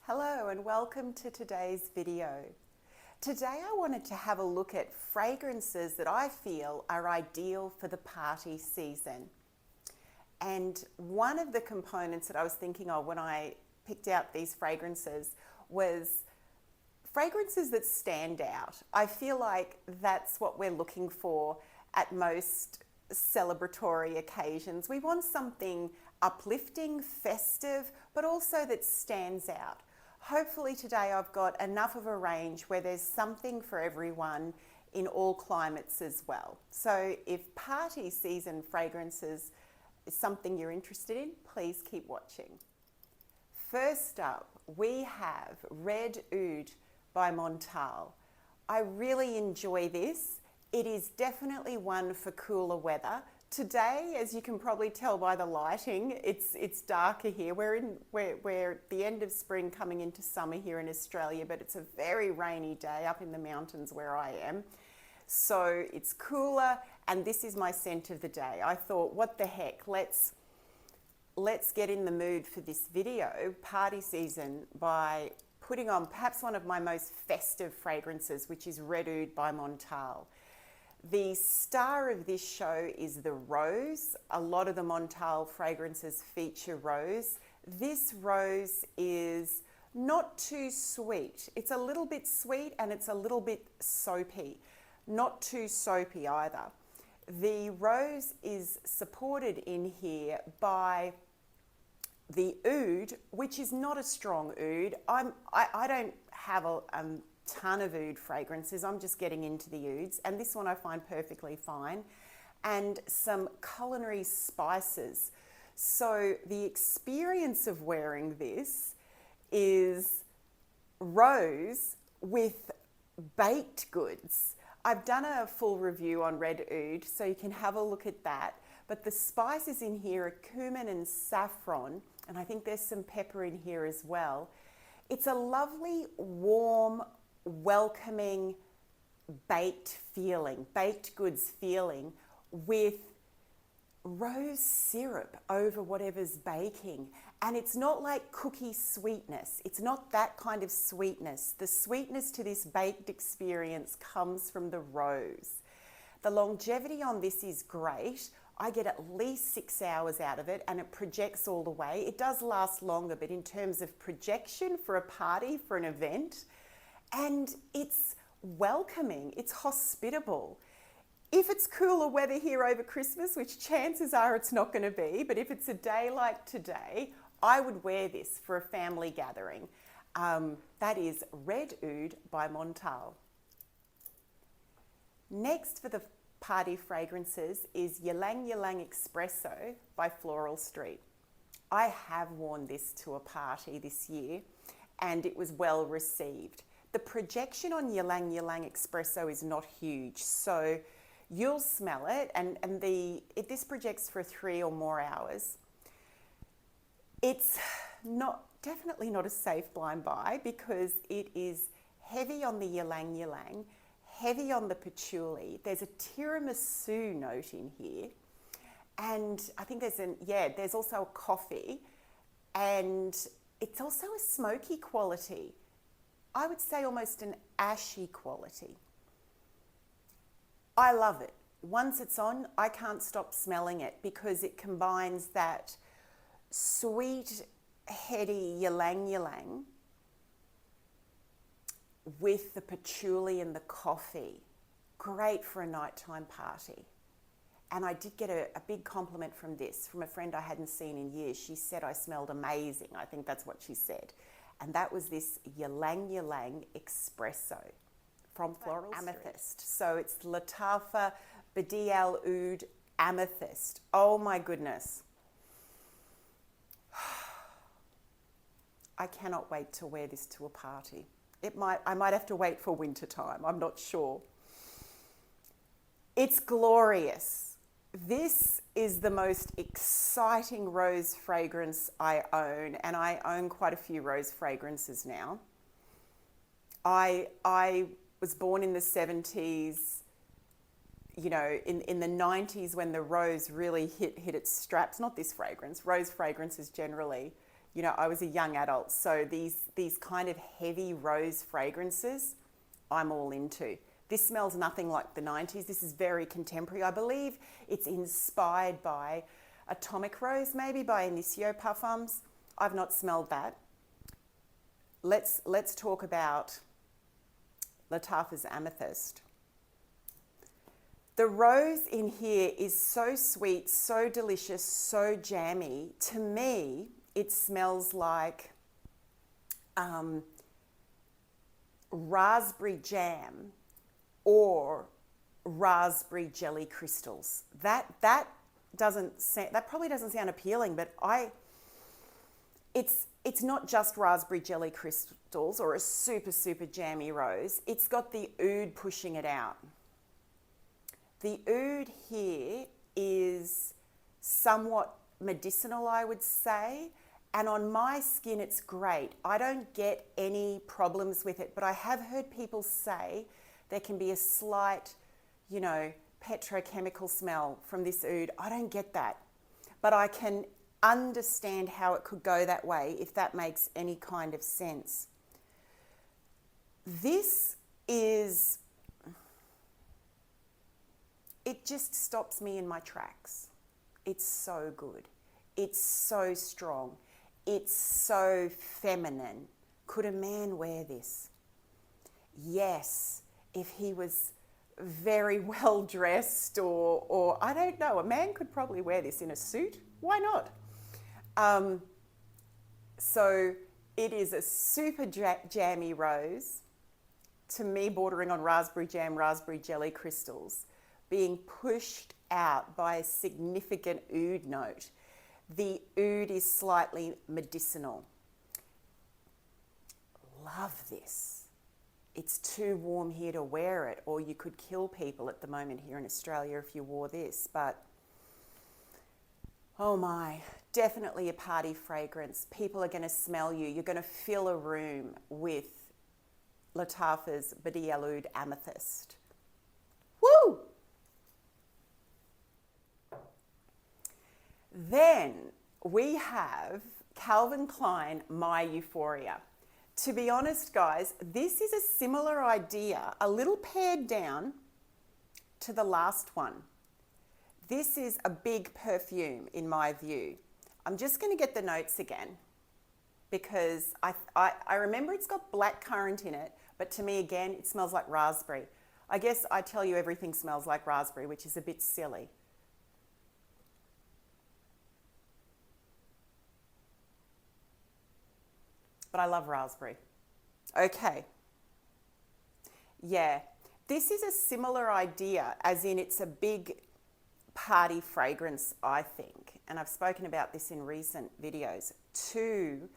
Hello and welcome to today's video. Today I wanted to have a look at fragrances that I feel are ideal for the party season. And one of the components that I was thinking of when I picked out these fragrances was fragrances that stand out. I feel like that's what we're looking for at most celebratory occasions. We want something uplifting, festive, but also that stands out. Hopefully today I've got enough of a range where there's something for everyone in all climates as well. So if party season fragrances is something you're interested in, please keep watching. First up, we have Red Oud by Montal. I really enjoy this. It is definitely one for cooler weather. Today, as you can probably tell by the lighting, it's darker here. We're at the end of spring coming into summer here in Australia, but it's a very rainy day up in the mountains where I am. So it's cooler, and this is my scent of the day. I thought, what the heck, let's get in the mood for this video, party season, by putting on perhaps one of my most festive fragrances, which is Red Oud by Montal. The star of this show is the rose. A lot of the Montal fragrances feature rose. This rose is not too sweet. It's a little bit sweet and it's a little bit soapy. Not too soapy either. The rose is supported in here by the oud, which is not a strong oud. I don't have a ton of oud fragrances. I'm just getting into the ouds, and this one I find perfectly fine. And some culinary spices. So the experience of wearing this is rose with baked goods. I've done a full review on Red Oud, so you can have a look at that. But the spices in here are cumin and saffron, and I think there's some pepper in here as well. It's a lovely, warm, welcoming, baked goods feeling with rose syrup over whatever's baking. And it's not like cookie sweetness. It's not that kind of sweetness. The sweetness to this baked experience comes from the rose. The longevity on this is great. I get at least 6 hours out of it, and it projects all the way. It does last longer, but in terms of projection for a party, for an event, and it's welcoming, it's hospitable. If it's cooler weather here over Christmas, which chances are it's not going to be, but if it's a day like today, I would wear this for a family gathering. That is Red Oud by Montal. Next for the party fragrances is Ylang Ylang Espresso by Floral Street. I have worn this to a party this year, and it was well received. The projection on Ylang Ylang Espresso is not huge, so you'll smell it, and this projects for 3 or more hours. It's definitely not a safe blind buy because it is heavy on the Ylang Ylang, heavy on the patchouli. There's a tiramisu note in here, and I think there's also a coffee, and it's also a smoky quality. I would say almost an ashy quality. I love it. Once it's on, I can't stop smelling it because it combines that sweet, heady ylang ylang with the patchouli and the coffee. Great for a nighttime party. And I did get a big compliment from this, from a friend I hadn't seen in years. She said I smelled amazing. I think that's what she said. And that was this Ylang Ylang Espresso from Floral Amethyst. So it's Lattafa Badi Al Oud Amethyst. Oh my goodness. I cannot wait to wear this to a party. I might have to wait for winter time. I'm not sure. It's glorious. This is the most exciting rose fragrance I own, and I own quite a few rose fragrances now. I was born in the 70s, you know, in the 90s when the rose really hit its straps. Not this fragrance, rose fragrances generally. you know, I was a young adult. So these kind of heavy rose fragrances, I'm all into. This smells nothing like the 90s. This is very contemporary. I believe it's inspired by Atomic Rose, maybe by Initio Parfums. I've not smelled that. Let's talk about Lattafa's Amethyst. The rose in here is so sweet, so delicious, so jammy. To me, it smells like raspberry jam or raspberry jelly crystals. That probably doesn't sound appealing, but it's not just raspberry jelly crystals or a super, super jammy rose. It's got the oud pushing it out. The oud here is somewhat medicinal, I would say, and on my skin it's great. I don't get any problems with it, but I have heard people say there can be a slight, you know, petrochemical smell from this oud. I don't get that, but I can understand how it could go that way, if that makes any kind of sense. This is, it just stops me in my tracks. It's so good. It's so strong. It's so feminine. Could a man wear this? Yes, if he was very well dressed or I don't know, a man could probably wear this in a suit. Why not? So it is a super jammy rose, to me bordering on raspberry jam, raspberry jelly crystals, being pushed out by a significant oud note. The oud is slightly medicinal. Love this. It's too warm here to wear it, or you could kill people at the moment here in Australia if you wore this, but oh my, definitely a party fragrance. People are going to smell you. You're going to fill a room with Lattafa's Badi El Oud Amethyst. Woo! Then we have Calvin Klein My Euphoria. To be honest, guys, this is a similar idea, a little pared down to the last one. This is a big perfume in my view. I'm just going to get the notes again because I remember it's got blackcurrant in it, but to me again, it smells like raspberry. I guess I tell you everything smells like raspberry, which is a bit silly. But I love raspberry. Okay. Yeah, this is a similar idea, as in it's a big party fragrance, I think, and I've spoken about this in recent videos, to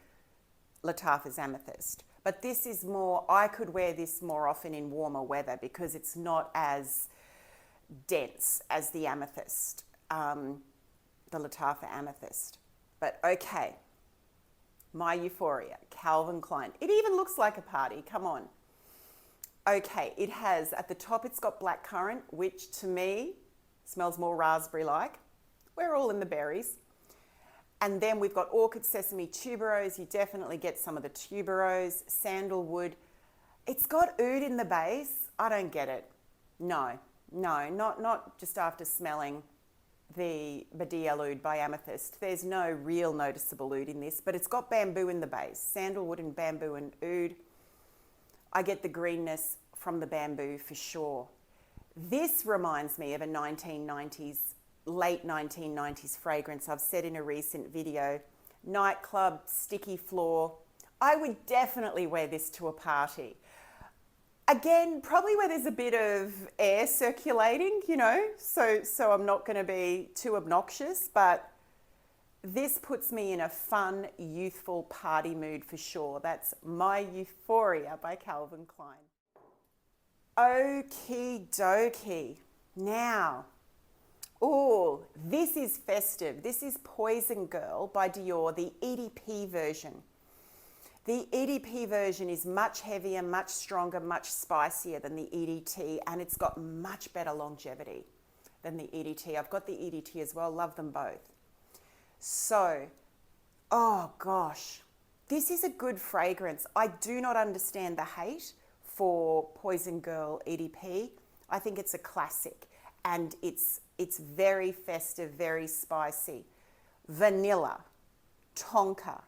Lattafa's Amethyst. But this is more, I could wear this more often in warmer weather because it's not as dense as the Amethyst, the Lattafa Amethyst. But okay, My Euphoria, Calvin Klein. It even looks like a party, come on. Okay, it has, at the top it's got blackcurrant, which to me smells more raspberry-like. We're all in the berries. And then we've got orchid, sesame, tuberose. You definitely get some of the tuberose, sandalwood. It's got oud in the base. I don't get it. No, not just after smelling the Badi El Oud by Amethyst. There's no real noticeable oud in this, but it's got bamboo in the base, sandalwood and bamboo and oud. I get the greenness from the bamboo for sure. This reminds me of a 1990s, late 1990s fragrance I've said in a recent video. Nightclub, sticky floor. I would definitely wear this to a party. Again, probably where there's a bit of air circulating, you know, so I'm not going to be too obnoxious, but this puts me in a fun, youthful party mood for sure. That's My Euphoria by Calvin Klein. Okie dokie. Now, oh, this is festive. This is Poison Girl by Dior, the EDP version. The EDP version is much heavier, much stronger, much spicier than the EDT, and it's got much better longevity than the EDT. I've got the EDT as well, love them both. So, Oh gosh, this is a good fragrance. I do not understand the hate for Poison Girl EDP. I think it's a classic, and it's very festive, very spicy. Vanilla, tonka,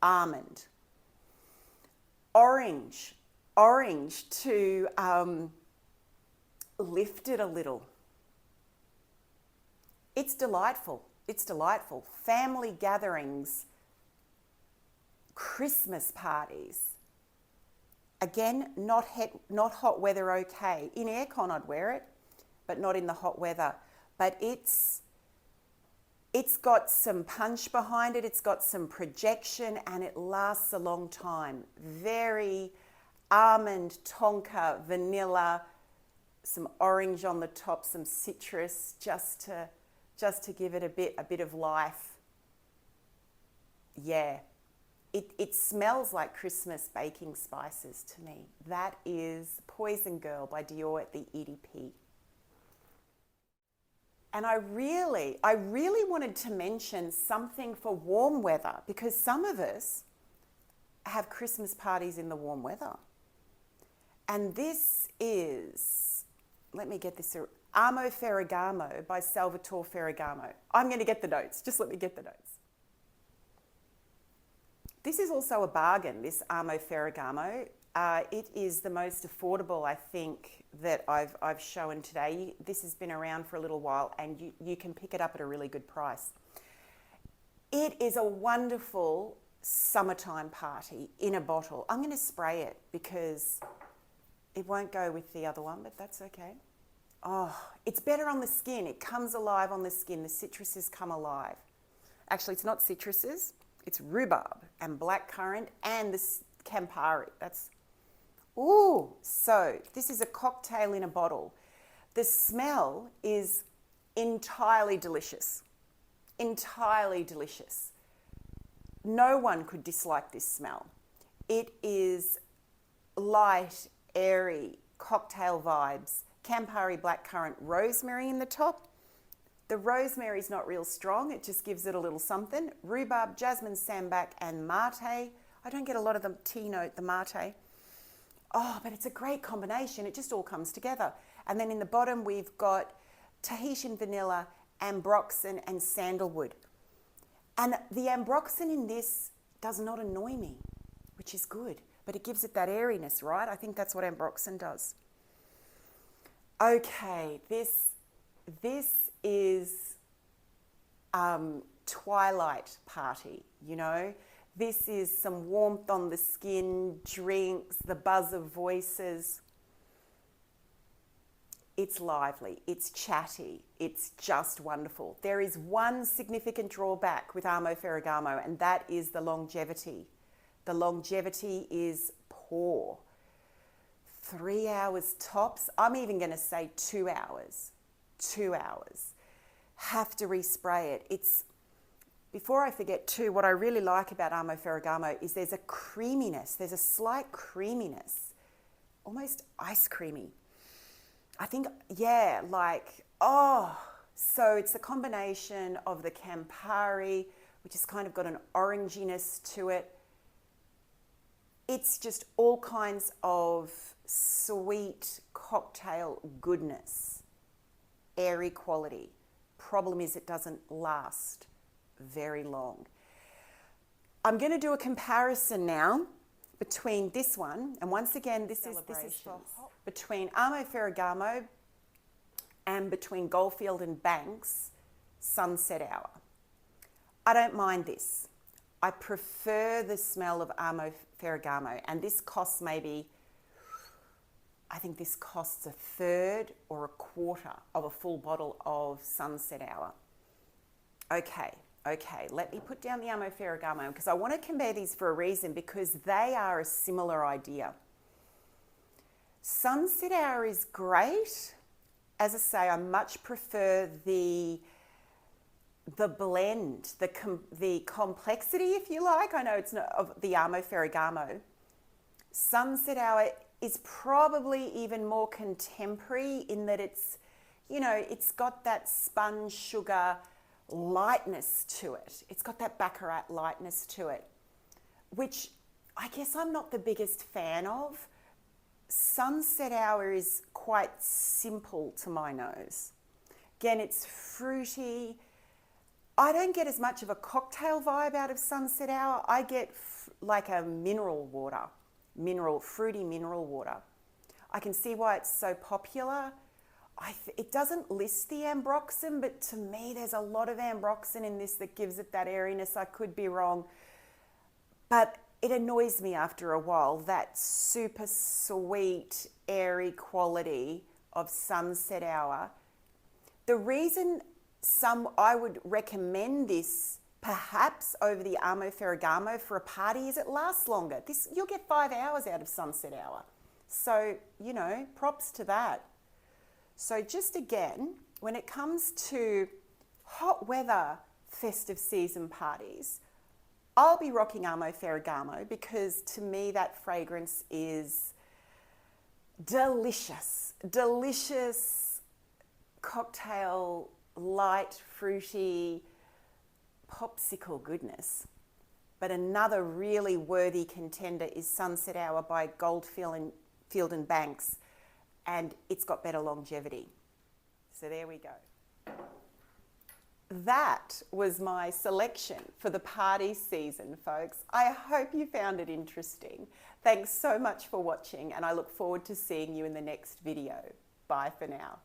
almond, orange to lift it a little. It's delightful. It's delightful. Family gatherings, Christmas parties. Again, not hot weather okay. In aircon I'd wear it, but not in the hot weather. But it's got some punch behind it, it's got some projection, and it lasts a long time. Very almond, tonka, vanilla, some orange on the top, some citrus, just to give it a bit of life. Yeah. It smells like Christmas baking spices to me. That is Poison Girl by Dior at the EDP. And I really wanted to mention something for warm weather, because some of us have Christmas parties in the warm weather. And this is, let me get this, Amo Ferragamo by Salvatore Ferragamo. I'm going to get the notes, just let me get the notes. This is also a bargain, this Amo Ferragamo. It is the most affordable, I think, that I've shown today. This has been around for a little while, and you can pick it up at a really good price. It is a wonderful summertime party in a bottle. I'm going to spray it because it won't go with the other one, but that's okay. Oh, it's better on the skin. It comes alive on the skin. The citruses come alive. Actually, it's not citruses. It's rhubarb and blackcurrant and the Campari. Ooh, so this is a cocktail in a bottle. The smell is entirely delicious. Entirely delicious. No one could dislike this smell. It is light, airy, cocktail vibes. Campari, blackcurrant, rosemary in the top. The rosemary is not real strong, it just gives it a little something. Rhubarb, jasmine, sambac, and mate. I don't get a lot of the tea note, the mate. Oh, but it's a great combination. It just all comes together. And then in the bottom, we've got Tahitian vanilla, ambroxan, and sandalwood. And the ambroxan in this does not annoy me, which is good. But it gives it that airiness, right? I think that's what ambroxan does. Okay, this is twilight party, you know. This is some warmth on the skin, drinks, the buzz of voices. It's lively, it's chatty, it's just wonderful. There is one significant drawback with Amo Ferragamo, and that is the longevity. The longevity is poor. 3 hours tops. I'm even going to say 2 hours. 2 hours. Have to respray it. Before I forget too, what I really like about Amo Ferragamo is there's a creaminess. There's a slight creaminess, almost ice creamy. I think, yeah, so it's the combination of the Campari, which has kind of got an oranginess to it. It's just all kinds of sweet cocktail goodness, airy quality. Problem is it doesn't last very long. I'm going to do a comparison now between this one, and once again, this is between Amo Ferragamo and between Goldfield and Banks Sunset Hour. I don't mind this. I prefer the smell of Amo Ferragamo, and this costs I think this costs a third or a quarter of a full bottle of Sunset Hour. Okay, let me put down the Amo Ferragamo because I want to compare these for a reason, because they are a similar idea. Sunset Hour is great. As I say, I much prefer the blend, the complexity, if you like. I know it's not of the Amo Ferragamo. Sunset Hour is probably even more contemporary in that it's got that sponge sugar lightness to it. It's got that Baccarat lightness to it, which I guess I'm not the biggest fan of. Sunset Hour is quite simple to my nose. Again, it's fruity. I don't get as much of a cocktail vibe out of Sunset Hour. I get like a mineral water, fruity mineral water. I can see why it's so popular. It doesn't list the ambroxan, but to me there's a lot of ambroxan in this that gives it that airiness. I could be wrong, but it annoys me after a while, that super sweet, airy quality of Sunset Hour. The reason I would recommend this perhaps over the Amo Ferragamo for a party is it lasts longer. You'll get 5 hours out of Sunset Hour. So, you know, props to that. So just again, when it comes to hot weather festive season parties, I'll be rocking Amo Ferragamo because to me that fragrance is delicious. Delicious cocktail, light, fruity, popsicle goodness. But another really worthy contender is Sunset Hour by Goldfield and Banks, and it's got better longevity. So there we go. That was my selection for the party season, folks. I hope you found it interesting. Thanks so much for watching, and I look forward to seeing you in the next video. Bye for now.